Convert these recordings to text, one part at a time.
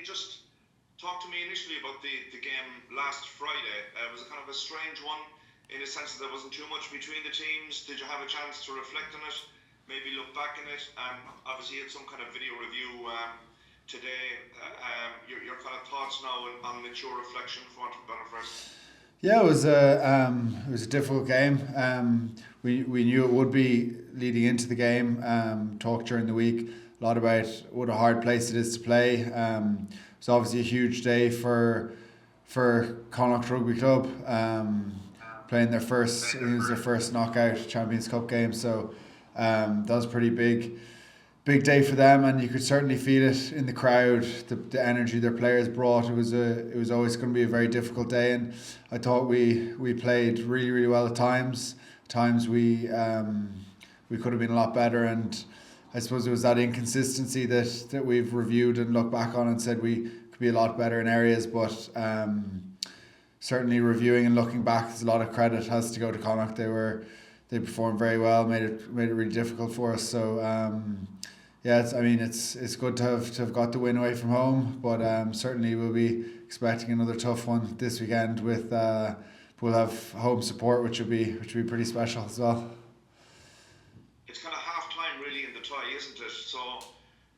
you just talk to me initially about the game last Friday? It was a kind of a strange one in the sense that there wasn't too much between the teams. Did you have a chance to reflect on it? Maybe look back in it? Obviously, you had some kind of video review today. Your kind of thoughts now on mature reflection, for want of a better phrase? Yeah, it was a difficult game. We knew it would be leading into the game. Talked during the week a lot about what a hard place it is to play. It's obviously a huge day for Connacht Rugby Club. Playing their first, it was their first knockout Champions Cup game. So that was pretty big day for them, and you could certainly feel it in the crowd, the energy their players brought. It was always going to be a very difficult day, and I thought we played really well at times. We could have been a lot better, and I suppose it was that inconsistency that we've reviewed and looked back on and said we could be a lot better in areas, but certainly reviewing and looking back, there's a lot of credit has to go to Connacht. They performed very well, made it really difficult for us. So yeah, it's good to have got the win away from home, but certainly we'll be expecting another tough one this weekend with we'll have home support, which will be pretty special as well. It's kind of half time really in the tie, isn't it? So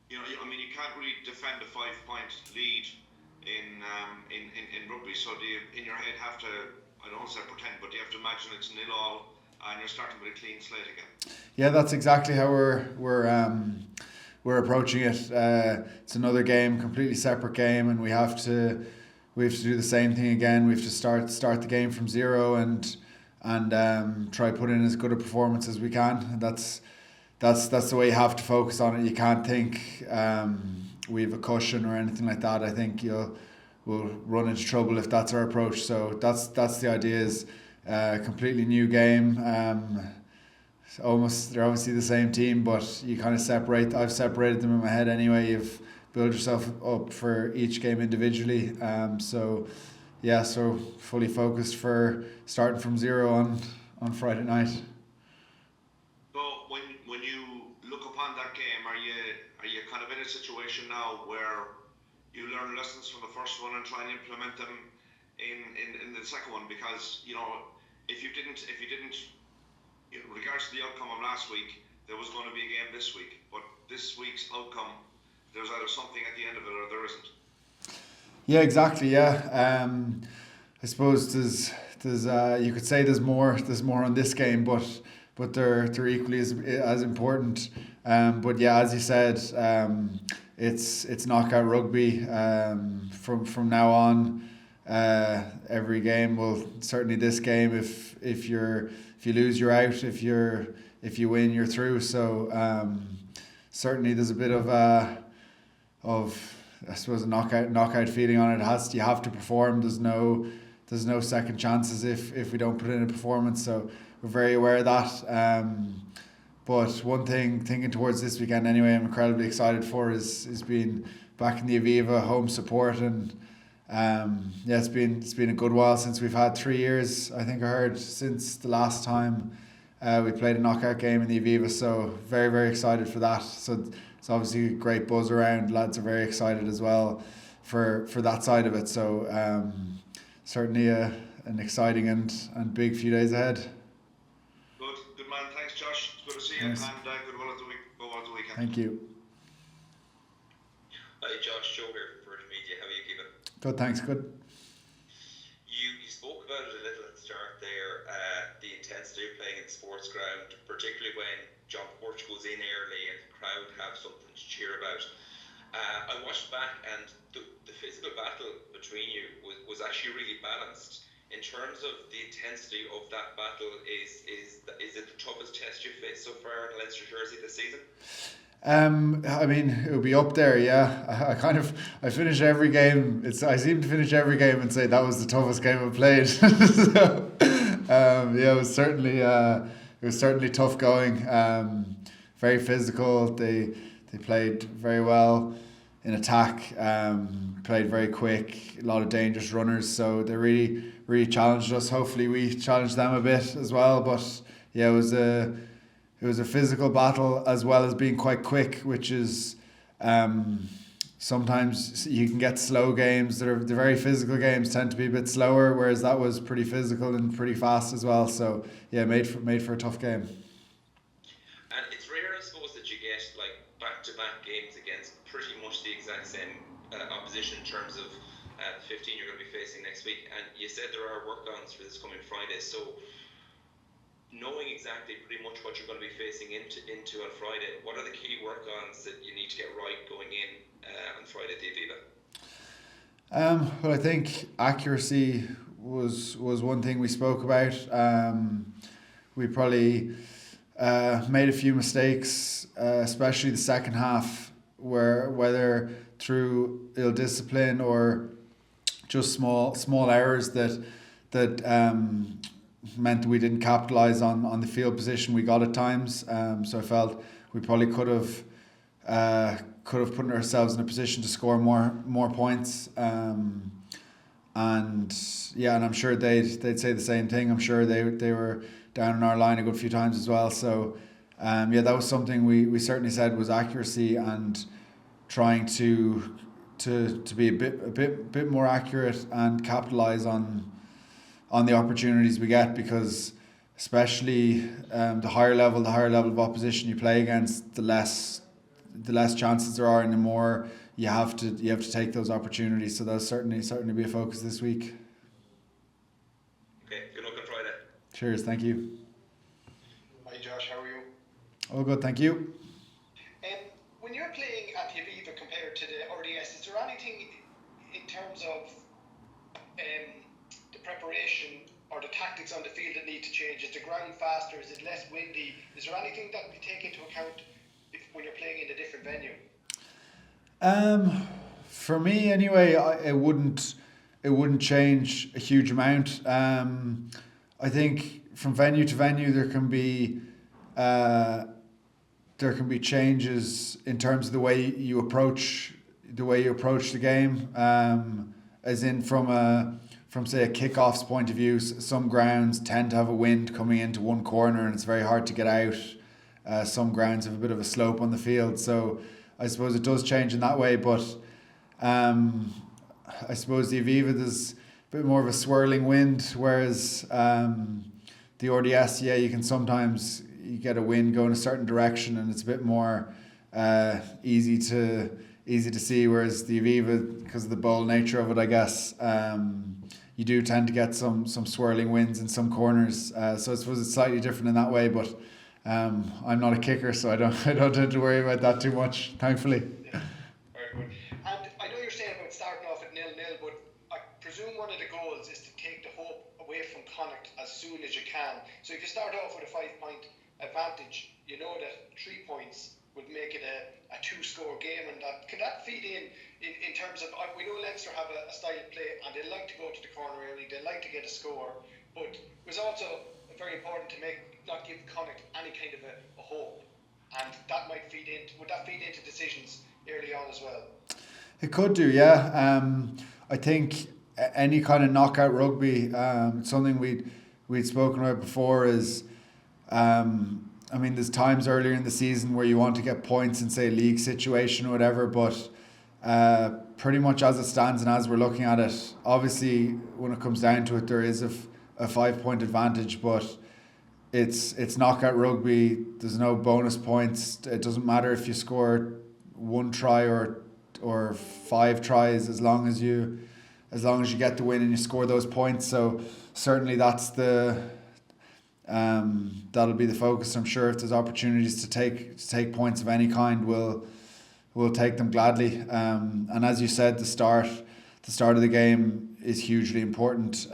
you can't really defend a 5-point lead in rugby. So do you, in your head, have to, I don't want to say pretend, but do you have to imagine it's 0-0 and you're starting with a clean slate again? Yeah, that's exactly how we're approaching it. It's another game, completely separate game, and we have to do the same thing again. We have to start the game from zero and try put in as good a performance as we can. And that's the way you have to focus on it. You can't think we have a cushion or anything like that. I think we'll run into trouble if that's our approach. So that's the idea. Is completely new game. They're obviously the same team, but you kind of separate. I've separated them in my head anyway. You've built yourself up for each game individually. So fully focused for starting from zero on Friday night. So when you look upon that game, are you kind of in a situation now where you learn lessons from the first one and try and implement them in the second one? Because if you didn't, in regards to the outcome of last week, there was going to be a game this week, but this week's outcome, there's either something at the end of it or there isn't. Yeah, exactly. Yeah, I suppose there's you could say there's more on this game, but they're equally as important. But yeah, as you said, it's knockout rugby. From now on, every game. Well, certainly this game. If you lose, you're out. If you win, you're through. So certainly there's a bit of I suppose a knockout feeling on it. You have to perform. There's no second chances if we don't put in a performance. So we're very aware of that. But one thing, thinking towards this weekend anyway, I'm incredibly excited for is being back in the Aviva, home support, and it's been a good while since we've had 3 years. I think I heard since the last time we played a knockout game in the Aviva. So very, very excited for that. So it's obviously a great buzz around. Lads are very excited as well for that side of it. So certainly an exciting and big few days ahead. Good man. Thanks, Josh. It's good to see you. Thanks. And good luck at the weekend. Thank you. Hi, Josh. Joe here from Virgin Media. How are you keeping? Good, thanks. Good. You spoke about it a little at the start there, the intensity of playing in the sports ground, particularly when John Porch goes in early and the crowd have something to cheer about. I watched back and the physical battle between you was actually really balanced. In terms of the intensity of that battle, is it the toughest test you've faced so far in Leinster jersey this season? It would be up there, yeah. I finish every game. I seem to finish every game and say that was the toughest game I've played. So, it was certainly tough going. Very physical. They played very well in attack. Played very quick. A lot of dangerous runners. So they really challenged us. Hopefully we challenged them a bit as well. But yeah, it was a physical battle as well as being quite quick, which is sometimes you can get slow games that are the very physical games tend to be a bit slower, whereas that was pretty physical and pretty fast as well. So yeah, made for a tough game. And it's rare, I suppose, that you get like back-to-back games against pretty much the exact same opposition in terms of the 15 you're going to be facing next week. And you said there are work-ons for this coming Friday, so knowing exactly pretty much what you're going to be facing into on Friday, what are the key work-ons that you need to get right going in on Friday at the Aviva? Well, I think accuracy was one thing we spoke about. We probably made a few mistakes, especially the second half, whether through ill discipline or just small errors that meant that we didn't capitalize on the field position we got at times. So I felt we probably could have put ourselves in a position to score more points. And I'm sure they'd say the same thing. I'm sure they were down in our line a good few times as well. So that was something we certainly said was accuracy and trying to be a bit more accurate and capitalize on the opportunities we get, because especially the higher level of opposition you play against, the less chances there are, and the more you have to take those opportunities. So that'll certainly be a focus this week. Okay, good luck on Friday. Cheers, thank you. Hi Josh, how are you? All good, thank you. When you're playing at the Aviva compared to the RDS, is there anything in terms of the preparation or the tactics on the field that need to change? Is the ground faster? Is it less windy? Is there anything that we take into account when you're playing in a different venue? For me anyway, it wouldn't change a huge amount. I think from venue to venue there can be changes in terms of the way you approach the game. As in from say a kickoff's point of view, some grounds tend to have a wind coming into one corner and it's very hard to get out. Some grounds have a bit of a slope on the field, so I suppose it does change in that way. But I suppose the Aviva, there's a bit more of a swirling wind, whereas the RDS, you can sometimes you get a wind going a certain direction and it's a bit more easy to see, whereas the Aviva, because of the bold nature of it, I guess, you do tend to get some swirling winds in some corners. So I suppose it's slightly different in that way, but I'm not a kicker, so I don't tend to worry about that too much, thankfully. Yeah. Very good. And I know you're saying about starting off at 0-0, but I presume one of the goals is to take the hope away from Connacht as soon as you can. So if you start off with a 5-point advantage, you know that 3 points would make it a 2-score game, and can that feed in terms of, we know Leinster have a style of play and they like to go to the corner early, they like to get a score, but it was also very important to not give Connacht any kind of a hope, and that might would that feed into decisions early on as well? It could do, yeah. I think any kind of knockout rugby, something we'd spoken about before is, there's times earlier in the season where you want to get points in, say, a league situation or whatever, but pretty much as it stands and as we're looking at it, obviously when it comes down to it, there is a 5-point advantage, but it's knockout rugby. There's no bonus points. It doesn't matter if you score 1 try or 5 tries, as long as you get the win and you score those points. So certainly that's that'll be the focus. I'm sure if there's opportunities to take points of any kind, we'll take them gladly. And as you said, the start of the game is hugely important.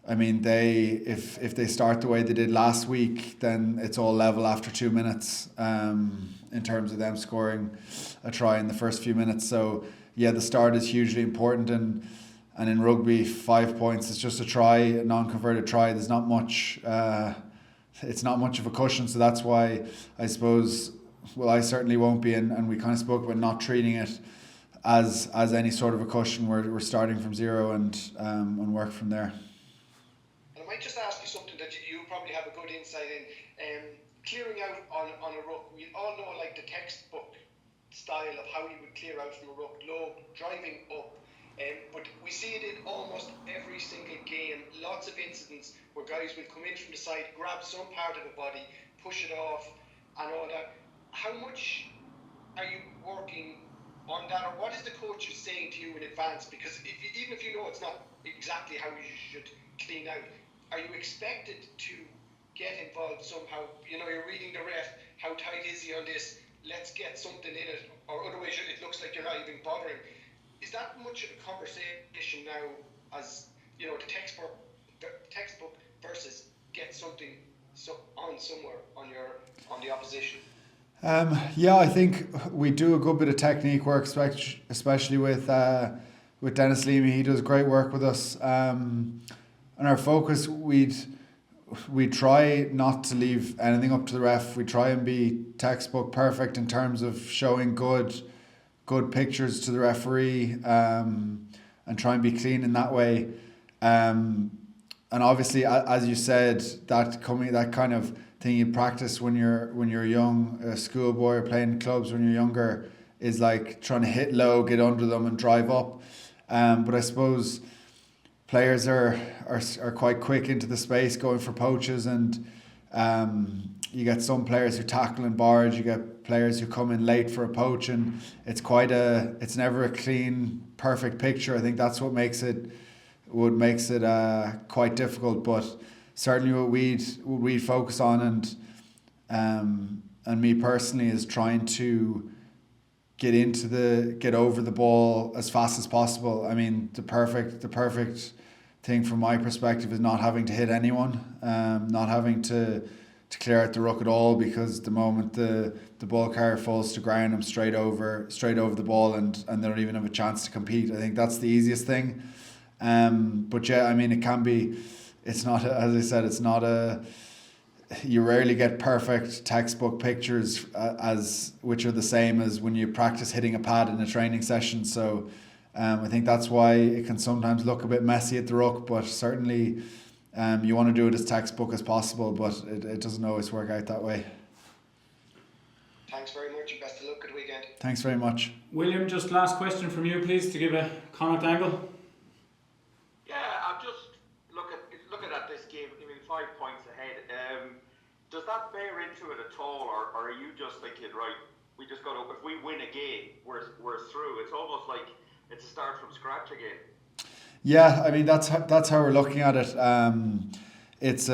If they start the way they did last week, then it's all level after 2 minutes in terms of them scoring a try in the first few minutes. So yeah, the start is hugely important, and in rugby, 5 points is just a try, a non-converted try. There's not much. It's not much of a cushion, so that's why I suppose. Well, I certainly won't be, and we kind of spoke about not treating it as any sort of a cushion. We're starting from zero and work from there. And I might just ask you something that you probably have a good insight in. Clearing out on a ruck, we all know like the textbook style of how he would clear out from a ruck, low, driving up. But we see it in almost every single game. Lots of incidents where guys will come in from the side, grab some part of the body, push it off, and all that. How much are you working on that, or what is the coach saying to you in advance? Because even if you know it's not exactly how you should clean out, are you expected to get involved somehow? You know, you're reading the ref, how tight is he on this? Let's get something in it, or otherwise it looks like you're not even bothering. Is that much of a conversation now, as you know, the textbook versus get something on somewhere on the opposition? Yeah, I think we do a good bit of technique work, especially with Dennis Leamy. He does great work with us. And our focus, we try not to leave anything up to the ref. We try and be textbook perfect in terms of showing good pictures to the referee, and try and be clean in that way. And obviously, as you said, that kind of thing you practice when you're young, a schoolboy or playing clubs when you're younger, is like trying to hit low, get under them, and drive up. But I suppose players are quite quick into the space going for poaches, and you get some players who tackle and barge. You get players who come in late for a poach, and it's never a clean, perfect picture. I think that's what makes it quite difficult. But certainly what we'd focus on, and me personally, is trying to get over the ball as fast as possible. I mean, the perfect thing from my perspective is not having to hit anyone, not having to clear out the ruck at all, because the moment the ball carrier falls to ground, I'm straight over the ball, and they don't even have a chance to compete. I think that's the easiest thing. But yeah, I mean, it can be. It's not, as I said, it's not you rarely get perfect textbook pictures which are the same as when you practice hitting a pad in a training session. So I think that's why it can sometimes look a bit messy at the ruck, but certainly you want to do it as textbook as possible, but it doesn't always work out that way. Thanks very much, and best of luck at the weekend. Thanks very much. William, just last question from you, please, to give a Connacht angle. Yeah, I'm just looking at this game. I mean, 5 points ahead. Does that bear into it at all, or are you just thinking, right, we just got to, if we win a game, we're through? It's almost like it's a start from scratch again. Yeah, I mean, that's how we're looking at it. It's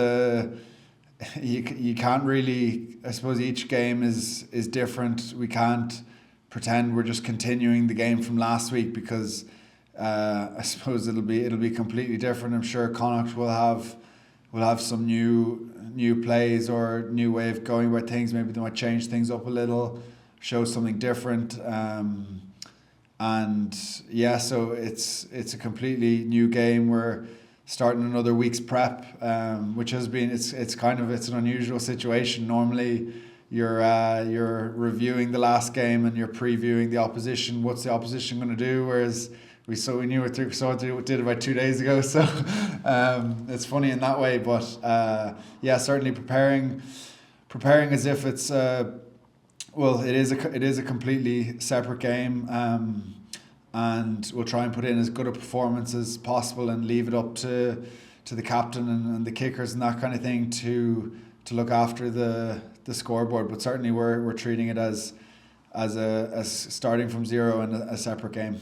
you can't really, I suppose each game is different. We can't pretend we're just continuing the game from last week, because I suppose it'll be completely different. I'm sure Connacht will have some new plays or new way of going about things. Maybe they might change things up a little, show something different. And yeah, so it's a completely new game. We're starting another week's prep, which has been it's an unusual situation. Normally you're reviewing the last game and you're previewing the opposition. What's the opposition going to do? Whereas we knew what did about 2 days ago. So it's funny in that way. But yeah, certainly preparing as if it's it is a completely separate game. And we'll try and put in as good a performance as possible and leave it up to the captain and the kickers and that kind of thing to look after the scoreboard. But certainly we're treating it as starting from zero and a separate game.